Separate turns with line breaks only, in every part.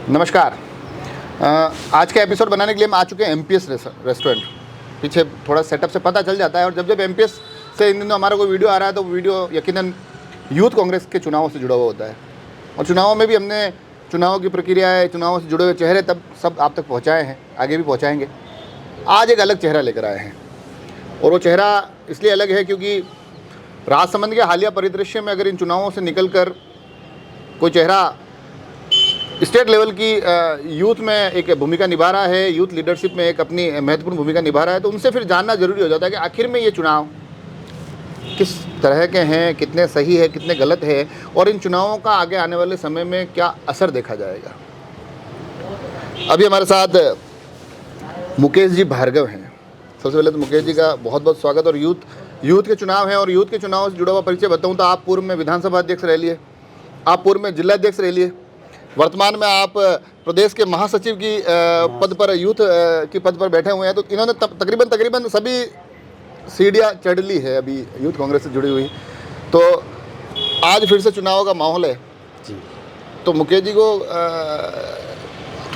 नमस्कार। आज का एपिसोड बनाने के लिए हम आ चुके हैं एमपीएस रेस्टोरेंट। पीछे थोड़ा सेटअप से पता चल जाता है, और जब एमपीएस से इन दिनों हमारा कोई वीडियो आ रहा है तो वीडियो यकीनन यूथ कांग्रेस के चुनावों से जुड़ा हुआ होता है। और चुनावों में भी हमने चुनाव की प्रक्रिया है, चुनावों से जुड़े हुए चेहरे तब सब आप तक पहुँचाए हैं, आगे भी पहुँचाएँगे। आज एक अलग चेहरा लेकर आए हैं, और वो चेहरा इसलिए अलग है क्योंकि राजसमंद के हालिया परिदृश्य में अगर इन चुनावों से निकल कर कोई चेहरा स्टेट लेवल की यूथ में एक भूमिका निभा रहा है, यूथ लीडरशिप में एक अपनी महत्वपूर्ण भूमिका निभा रहा है, तो उनसे फिर जानना जरूरी हो जाता है कि आखिर में ये चुनाव किस तरह के हैं, कितने सही है, कितने गलत है, और इन चुनावों का आगे आने वाले समय में क्या असर देखा जाएगा। अभी हमारे साथ मुकेश जी भार्गव हैं। सबसे पहले तो मुकेश जी का बहुत बहुत स्वागत। और यूथ के चुनाव हैं, और यूथ के चुनाव से जुड़ा हुआ परिचय बताऊँ तो आप पूर्व में विधानसभा अध्यक्ष रह लिए, आप पूर्व में जिलाध्यक्ष रह लिए, वर्तमान में आप प्रदेश के महासचिव की पद पर, यूथ की पद पर बैठे हुए हैं। तो इन्होंने तकरीबन सभी सीढ़ियाँ चढ़ ली है अभी यूथ कांग्रेस से जुड़ी हुई। तो आज फिर से चुनाव का माहौल है जी। तो मुकेश जी को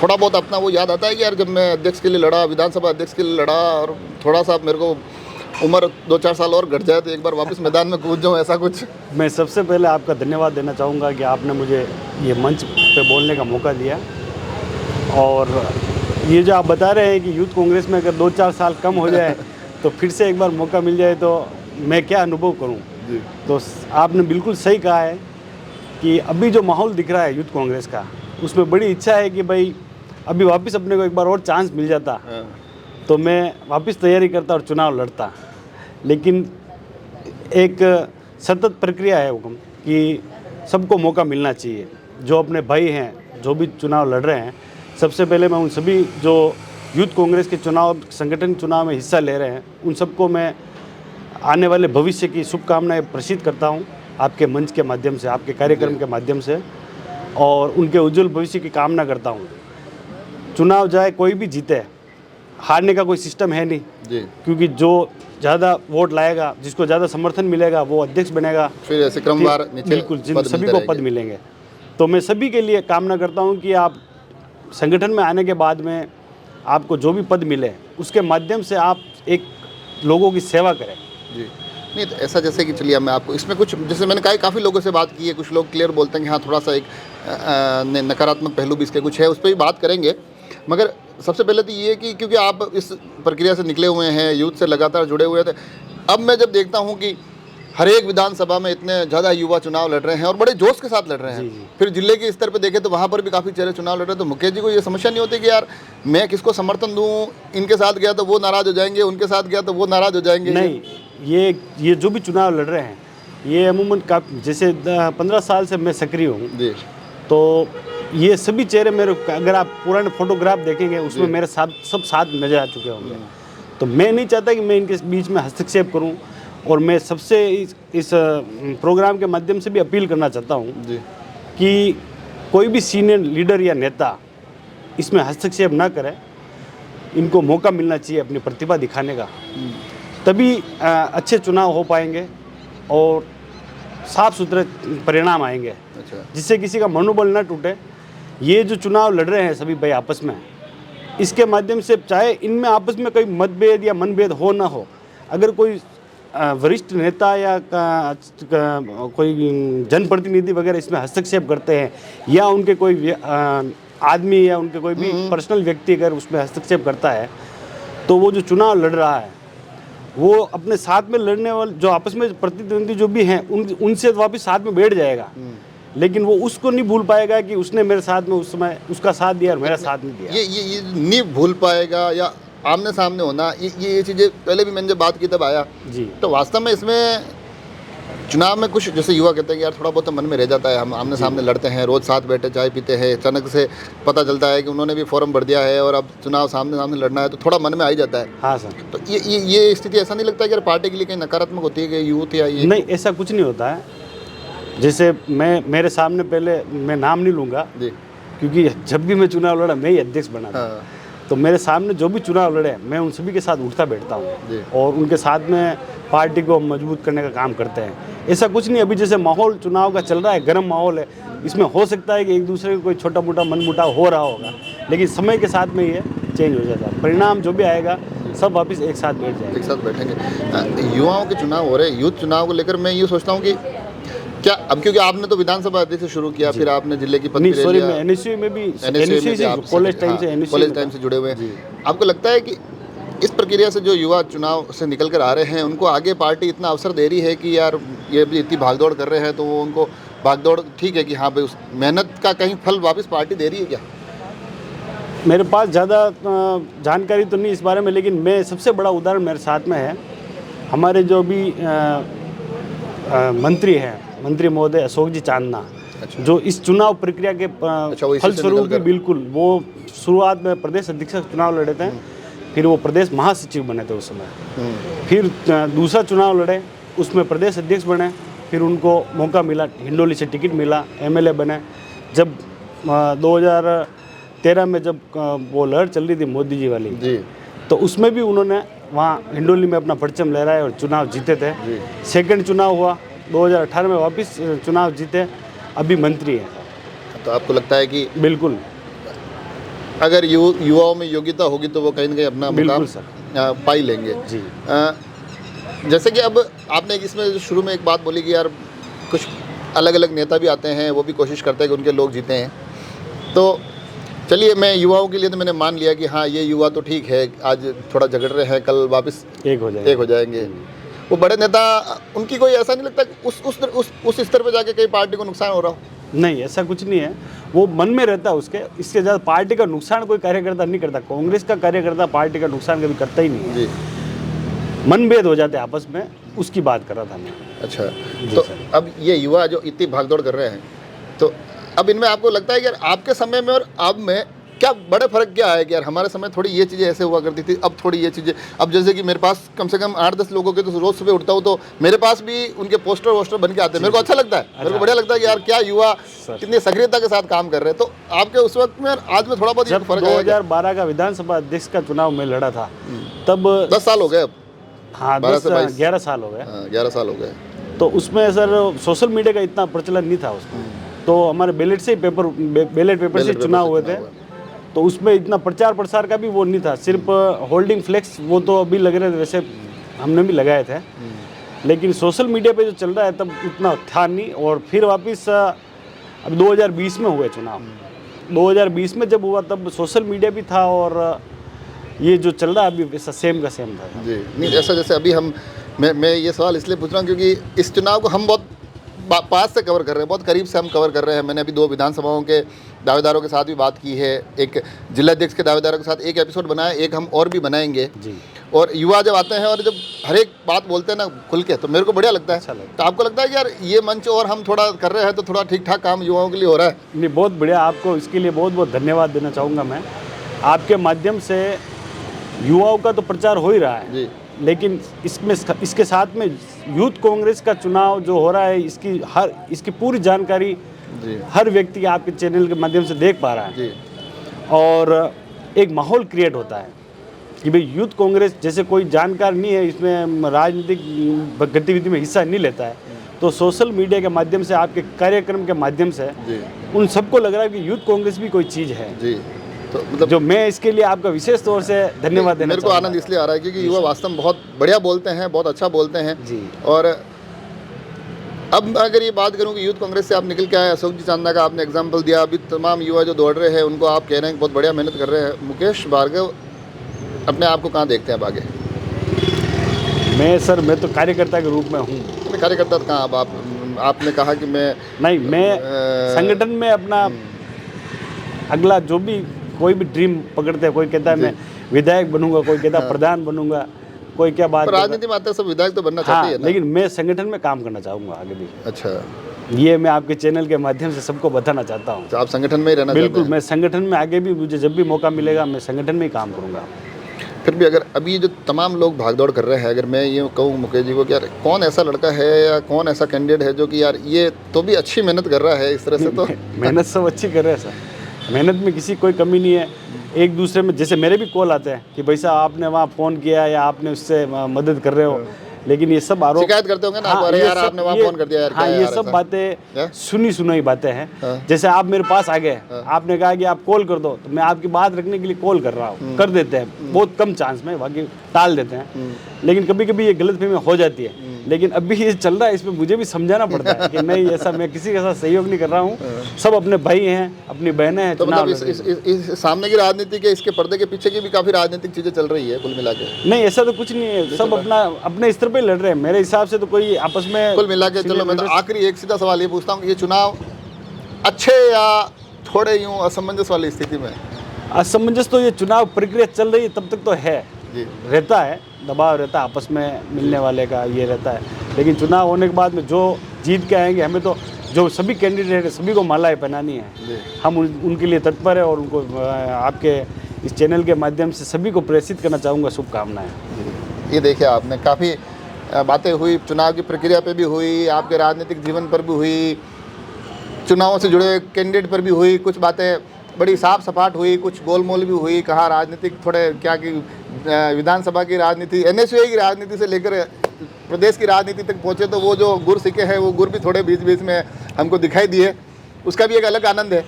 थोड़ा बहुत अपना वो याद आता है कि यार जब मैं अध्यक्ष के लिए लड़ा, विधानसभा अध्यक्ष के लिए लड़ा, और थोड़ा सा मेरे को उम्र 2-4 साल और घट जाए तो एक बार वापस मैदान में कूद जाऊँ, ऐसा कुछ?
मैं सबसे पहले आपका धन्यवाद देना चाहूँगा कि आपने मुझे ये मंच पे बोलने का मौका दिया। और ये जो आप बता रहे हैं कि यूथ कांग्रेस में अगर 2-4 साल कम हो जाए तो फिर से एक बार मौका मिल जाए तो मैं क्या अनुभव करूँ। तो आपने बिल्कुल सही कहा है कि अभी जो माहौल दिख रहा है यूथ कांग्रेस का, उसमें बड़ी इच्छा है कि भाई अभी वापस अपने को एक बार और चांस मिल जाता तो मैं वापस तैयारी करता और चुनाव लड़ता। लेकिन एक सतत प्रक्रिया है हुक्म कि सबको मौका मिलना चाहिए। जो अपने भाई हैं, जो भी चुनाव लड़ रहे हैं, सबसे पहले मैं उन सभी जो यूथ कांग्रेस के चुनाव, संगठन चुनाव में हिस्सा ले रहे हैं, उन सबको मैं आने वाले भविष्य की शुभकामनाएं प्रेषित करता हूं आपके मंच के माध्यम से, आपके कार्यक्रम के माध्यम से, और उनके उज्जवल भविष्य की कामना करता हूं। चुनाव जाए कोई भी जीते, हारने का कोई सिस्टम है नहीं जी। क्योंकि जो ज़्यादा वोट लाएगा, जिसको ज़्यादा समर्थन मिलेगा, वो अध्यक्ष बनेगा,
फिर ऐसे क्रमवार
बिल्कुल सभी को पद मिलेंगे। तो मैं सभी के लिए कामना करता हूं कि आप संगठन में आने के बाद में आपको जो भी पद मिले, उसके माध्यम से आप एक लोगों की सेवा करें
जी। नहीं तो ऐसा जैसे कि चलिए मैं आपको इसमें कुछ, जैसे मैंने कहा काफ़ी लोगों से बात की है, कुछ लोग क्लियर बोलते हैं कि हाँ थोड़ा सा एक नकारात्मक पहलू भी इसके कुछ है, उस पर भी बात करेंगे। मगर सबसे पहले तो ये कि क्योंकि आप इस प्रक्रिया से निकले हुए हैं, यूथ से लगातार जुड़े हुए थे, अब मैं जब देखता हूँ कि हर एक विधानसभा में इतने ज़्यादा युवा चुनाव लड़ रहे हैं और बड़े जोश के साथ लड़ रहे हैं, फिर जिले के स्तर पे देखें तो वहाँ पर भी काफ़ी चेहरे चुनाव लड़ रहे हैं। तो मुकेश जी को ये समस्या नहीं होती कि यार मैं किसको समर्थन दूँ, इनके साथ गया तो वो नाराज़ हो जाएंगे, उनके साथ गया तो वो नाराज़ हो जाएंगे?
नहीं, ये जो भी चुनाव लड़ रहे हैं, ये अमूमन जैसे 15 साल से मैं सक्रिय हूँ जी। तो ये सभी चेहरे मेरे, अगर आप पुराने फोटोग्राफ देखेंगे उसमें मेरे साथ सब साथ नजर आ चुके होंगे। तो मैं नहीं चाहता कि मैं इनके बीच में हस्तक्षेप करूं, और मैं सबसे इस प्रोग्राम के माध्यम से भी अपील करना चाहता हूं कि कोई भी सीनियर लीडर या नेता इसमें हस्तक्षेप ना करे। इनको मौका मिलना चाहिए अपनी प्रतिभा दिखाने का, तभी अच्छे चुनाव हो पाएंगे और साफ सुथरे परिणाम आएंगे। अच्छा। जिससे किसी का मनोबल ना टूटे। ये जो चुनाव लड़ रहे हैं सभी भाई आपस में, इसके माध्यम से चाहे इनमें आपस में कोई मतभेद या मनभेद हो ना हो, अगर कोई वरिष्ठ नेता या कोई जनप्रतिनिधि वगैरह इसमें हस्तक्षेप करते हैं, या उनके कोई आदमी या उनके कोई भी पर्सनल व्यक्ति अगर उसमें हस्तक्षेप करता है, तो वो जो चुनाव लड़ रहा है वो अपने साथ में लड़ने वाले जो आपस में प्रतिद्वंदी जो भी हैं उनसे वापस साथ में बैठ जाएगा। लेकिन वो उसको नहीं भूल पाएगा कि उसने मेरे साथ में उस समय उसका साथ दिया और मेरा साथ नहीं दिया।
ये नहीं भूल पाएगा, या आमने सामने होना, ये चीज़ें पहले भी मैंने जब बात की तब आया जी। तो वास्तव में इसमें चुनाव में कुछ, जैसे युवा कहते हैं कि यार थोड़ा बहुत तो मन में रह जाता है, हम आमने सामने लड़ते हैं, रोज़ साथ बैठे चाय पीते हैं, अचानक से पता चलता है कि उन्होंने भी फॉर्म भर दिया है और अब चुनाव सामने सामने लड़ना है, तो थोड़ा मन में आ ही जाता है।
हाँ सर।
तो ये स्थिति ऐसा नहीं लगता कि यार पार्टी के लिए कहीं नकारात्मक होती है कि यूथ या ये?
नहीं, ऐसा कुछ नहीं होता है। जैसे मेरे सामने, पहले मैं नाम नहीं लूँगा क्योंकि जब भी मैं चुनाव लड़ा मैं ही अध्यक्ष बना था। तो मेरे सामने जो भी चुनाव लड़े मैं उन सभी के साथ उठता बैठता
जी।
हूँ और उनके साथ में पार्टी को मजबूत करने का काम करते हैं। ऐसा कुछ नहीं, अभी जैसे माहौल चुनाव का चल रहा है, गर्म माहौल है, इसमें हो सकता है कि एक दूसरे को कोई छोटा मोटा मनमुटाव हो रहा होगा, लेकिन समय के साथ में ये चेंज हो जाता है। परिणाम जो भी आएगा सब वापस एक साथ बैठ जाएंगे।
एक साथ बैठेंगे। युवाओं के चुनाव हो रहे हैं, यूथ चुनाव को लेकर मैं ये सोचता हूँ कि क्या अब, क्योंकि आपने तो विधानसभा अध्यक्ष से शुरू किया, फिर आपने जिले की पद
नहीं
भी ले
सॉरी,
लिया,
मैं एनएसयू में भी
NSU
से
आप
कॉलेज टाइम से
हाँ,
NSU
कॉलेज
में
टाइम
था।
से जुड़े हुए हैं। आपको लगता है कि इस प्रक्रिया से जो युवा चुनाव से निकल कर आ रहे हैं उनको आगे पार्टी इतना अवसर दे रही है कि यार ये भी इतनी भागदौड़ कर रहे हैं, तो वो उनको भागदौड़ ठीक है कि हाँ भाई उस मेहनत का कहीं फल वापस पार्टी दे रही है क्या?
मेरे पास ज़्यादा जानकारी तो नहीं इस बारे में, लेकिन मैं सबसे बड़ा उदाहरण मेरे साथ में है। हमारे जो भी मंत्री हैं, मंत्री महोदय अशोक जी चांदना, जो इस चुनाव प्रक्रिया के
वो इसी से
फलस्वरूप
निकल
ही
कर-
बिल्कुल वो शुरुआत में प्रदेश अध्यक्ष चुनाव लड़े थे, फिर वो प्रदेश महासचिव बने थे उस समय, फिर दूसरा चुनाव लड़े उसमें प्रदेश अध्यक्ष बने, फिर उनको मौका मिला, हिंडोली से टिकट मिला, MLA बने। जब 2013 में जब वो लहर चल रही थी मोदी जी वाली,
जी
तो उसमें भी उन्होंने वहाँ हिंडोली में अपना परचम लहराए और चुनाव जीते थे। सेकंड चुनाव हुआ 2018 में, वापस चुनाव जीते, अभी मंत्री हैं।
तो आपको लगता है कि
बिल्कुल
अगर युवाओं में योग्यता होगी तो वो कहीं ना कहीं अपना मुकाम
बिल्कुल सर
पा ही लेंगे।
जी।
जैसे कि अब आपने इसमें शुरू में एक बात बोली कि यार कुछ अलग अलग नेता भी आते हैं, वो भी कोशिश करते हैं कि उनके लोग जीते हैं। तो चलिए, मैं युवाओं के लिए तो मैंने मान लिया कि हाँ ये युवा तो ठीक है, आज थोड़ा झगड़ रहे हैं, कल वापस
एक हो जाएगा।
वो बड़े नेता, उनकी कोई ऐसा नहीं लगता कि उस स्तर पे जाके कई पार्टी को नुकसान हो रहा हो?
नहीं, ऐसा कुछ नहीं है, वो मन में रहता है उसके, इसके ज़्यादा पार्टी का नुकसान कोई कार्यकर्ता नहीं करता। कांग्रेस का कार्यकर्ता पार्टी का नुकसान कभी करता ही नहीं है।
जी।
मनभेद हो जाते हैं आपस में, उसकी बात कर रहा था मैं।
अच्छा,
जी
तो
सर।
अब ये युवा जो इतनी भागदौड़ कर रहे हैं, तो अब इनमें आपको लगता है कि यार आपके समय में और अब में क्या बड़े फर्क क्या है कि यार हमारे समय थोड़ी ये चीज़ें ऐसे हुआ करती थी, अब थोड़ी ये चीज़ें, अब जैसे कि मेरे पास कम से कम 8-10 लोगों के तो रोज़ सुबह उठता हूँ तो मेरे पास भी उनके पोस्टर वोस्टर बन के आते हैं, मेरे को अच्छा लगता है, मेरे को बढ़िया लगता है कि यार क्या युवा कितनी सक्रियता के साथ काम कर रहे हैं। तो आपके उस वक्त में और आज में थोड़ा बहुत ये
जब
फर्क है?
2012 का विधानसभा अध्यक्ष का चुनाव में लड़ा था तब
10 साल हो गए अब।
हाँ
12 से 22
11 साल हो गए।
11 साल हो गए।
तो उसमें सर सोशल मीडिया का इतना प्रचलन नहीं था उसमें, तो हमारे बैलेट से बैलेट पेपर से चुनाव हुए थे, तो उसमें इतना प्रचार प्रसार का भी वो नहीं था, सिर्फ होल्डिंग फ्लेक्स वो तो अभी लग रहे थे, वैसे हमने भी लगाए थे, लेकिन सोशल मीडिया पे जो चल रहा है तब उतना था नहीं। और फिर वापस अब 2020 में हुए चुनाव, 2020 में जब हुआ तब सोशल मीडिया भी था और ये जो चल रहा है अभी वैसा सेम का सेम था।
जी, नहीं ऐसा जैसे अभी मैं ये सवाल इसलिए पूछ रहा हूँ क्योंकि इस चुनाव को हम बहुत पास से कवर कर रहे हैं, बहुत करीब से हम कवर कर रहे हैं। मैंने अभी 2 विधानसभाओं के दावेदारों के साथ भी बात की है, एक जिलाध्यक्ष के दावेदारों के साथ एक एपिसोड बनाया, एक हम और भी बनाएंगे
जी।
और युवा जब आते हैं और जब हर एक बात बोलते हैं ना खुल के, तो मेरे को बढ़िया लगता है।
अच्छा लगता है।
तो आपको लगता है कि यार ये मंच और हम थोड़ा कर रहे हैं तो थोड़ा ठीक ठाक काम युवाओं के लिए हो रहा है?
नहीं, बहुत बढ़िया, आपको इसके लिए बहुत बहुत धन्यवाद देना चाहूँगा मैं। आपके माध्यम से युवाओं का तो प्रचार हो ही रहा है
जी
लेकिन इसके साथ में यूथ कांग्रेस का चुनाव जो हो रहा है इसकी पूरी जानकारी
जी
हर व्यक्ति आपके चैनल के माध्यम से देख पा रहा है
जी
और एक माहौल क्रिएट होता है कि भाई यूथ कांग्रेस जैसे कोई जानकार नहीं है, इसमें राजनीतिक गतिविधि में हिस्सा नहीं लेता है, तो सोशल मीडिया के माध्यम से आपके कार्यक्रम के माध्यम से
जी
उन सबको लग रहा है कि यूथ कांग्रेस भी कोई चीज़ है।
जी। तो मतलब
जो मैं इसके लिए आपका विशेष तौर से धन्यवाद देना
मेरे को आनंद इसलिए आ रहा है क्योंकि युवा वास्तव में बहुत बढ़िया बोलते हैं, बहुत अच्छा बोलते हैं
जी।
और अब अगर ये बात करूं कि यूथ कांग्रेस से आप निकल के आए, अशोक जी चांदना का आपने एग्जांपल दिया, अभी तमाम युवा जो दौड़ रहे हैं उनको आप कह रहे हैं कि बहुत बढ़िया मेहनत कर रहे हैं। मुकेश भार्गव अपने आप को कहाँ देखते हैं अब आगे?
मैं तो कार्यकर्ता के रूप में हूँ।
अपने कार्यकर्ता कहाँ अब आपने कहा कि मैं
संगठन में अपना अगला जो भी कोई भी ड्रीम पकड़ते हैं, कोई कहता है मैं विधायक बनूंगा, कोई कहता है प्रधान बनूंगा, कोई क्या बात
राजनीति में आते हैं सब विधायक तो बनना चाहते हैं ना?
लेकिन मैं संगठन में काम करना चाहूँगा आगे भी।
अच्छा,
ये मैं आपके चैनल के माध्यम से सबको बताना चाहता हूँ।
तो आप संगठन में ही रहना चाहते
बिल्कुल, मैं संगठन में आगे भी, मुझे जब भी मौका मिलेगा मैं संगठन में ही काम करूँगा।
हैं? फिर भी अगर अभी जो तमाम लोग भागदौड़ कर रहे हैं, अगर मैं ये कहूँ मुकेश जी को कि यार कौन ऐसा लड़का है या कौन ऐसा कैंडिडेट है जो कि यार ये तो भी अच्छी मेहनत कर रहा है इस तरह से, तो
मेहनत सब अच्छी कर रहे हैं सर। मेहनत में किसी कोई कमी नहीं है। एक दूसरे में जैसे मेरे भी कॉल आते हैं कि भाई साहब आपने वहाँ फ़ोन किया या आपने उससे मदद कर रहे हो, लेकिन ये सब आरोप
शिकायत करते होंगे ना,
हाँ,
अरे
ये
यार
सब-
आपने वहाँ
ये-
फोन कर दिया यार,
हाँ,
क्या
ये
यार
सब
ऐसा?
बातें सुनी सुनाई बातें हैं। जैसे आप मेरे पास आ गए, आपने कहा कि आप कॉल कर दो, तो मैं आपकी बात रखने के लिए कॉल कर रहा हूँ, कर देते हैं बहुत कम चांस में, बाकी टाल देते हैं। लेकिन कभी कभी ये गलतफहमी हो जाती है, लेकिन अभी ये चल रहा है, इसमें मुझे भी समझाना पड़ता है कि नहीं ऐसा मैं किसी के साथ सहयोग नहीं कर रहा हूँ, सब अपने भाई हैं, अपनी बहनें हैं।
तो
चुनाव
मतलब
लड़ रही हैं।
इस सामने की राजनीति के इसके पर्दे के पीछे की भी काफी राजनीतिक चीजें चल रही है कुल मिला के।
नहीं ऐसा तो कुछ नहीं है, सब अपना अपने स्तर पे लड़ रहे हैं। मेरे हिसाब से तो कोई आपस में
कुल मिला के चलो मैं तो आखिरी एक सीधा सवाल ये पूछता हूँ कि ये चुनाव अच्छे या थोड़े यूं असमंजस वाली स्थिति में?
असमंजस तो ये चुनाव प्रक्रिया चल रही है तब तक तो है,
जी
रहता है, दबाव रहता है आपस में मिलने वाले का, ये रहता है। लेकिन चुनाव होने के बाद में जो जीत के आएंगे, हमें तो जो सभी कैंडिडेट है सभी को मालाएं पहनानी है।
जी
हम उनके लिए तत्पर है और उनको आपके इस चैनल के माध्यम से सभी को प्रेषित करना चाहूँगा शुभकामनाएं।
ये देखिए आपने काफ़ी बातें हुई, चुनाव की प्रक्रिया पे भी हुई, आपके राजनीतिक जीवन पर भी हुई, चुनावों से जुड़े कैंडिडेट पर भी हुई, कुछ बातें बड़ी साफ सपाट हुई, कुछ गोलमोल भी हुई, कहा राजनीतिक थोड़े क्या कि विधानसभा की राजनीति, एनएसयूआई की राजनीति से लेकर प्रदेश की राजनीति तक पहुँचे, तो वो जो गुर सिके हैं वो गुर भी थोड़े बीच बीच में हमको दिखाई दिए, उसका भी एक अलग आनंद है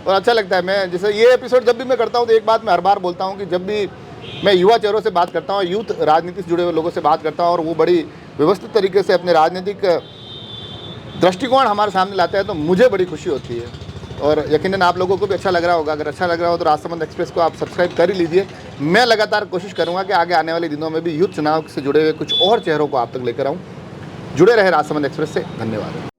और अच्छा लगता है। मैं जैसे ये एपिसोड जब भी मैं करता हूँ तो एक बात मैं हर बार बोलता हूँ कि जब भी मैं युवा चेहरों से बात करता हूँ, यूथ राजनीति से जुड़े हुए लोगों से बात करता हूँ और वो बड़ी व्यवस्थित तरीके से अपने राजनीतिक दृष्टिकोण हमारे सामने लाते हैं, तो मुझे बड़ी खुशी होती है और यकीनन आप लोगों को भी अच्छा लग रहा होगा। अगर अच्छा लग रहा हो तो राजसमंद एक्सप्रेस को आप सब्सक्राइब कर ही लीजिए। मैं लगातार कोशिश करूँगा कि आगे आने वाले दिनों में भी यूथ चुनाव से जुड़े हुए कुछ और चेहरों को आप तक लेकर आऊँ। जुड़े रहे राजसमंद एक्सप्रेस से। धन्यवाद।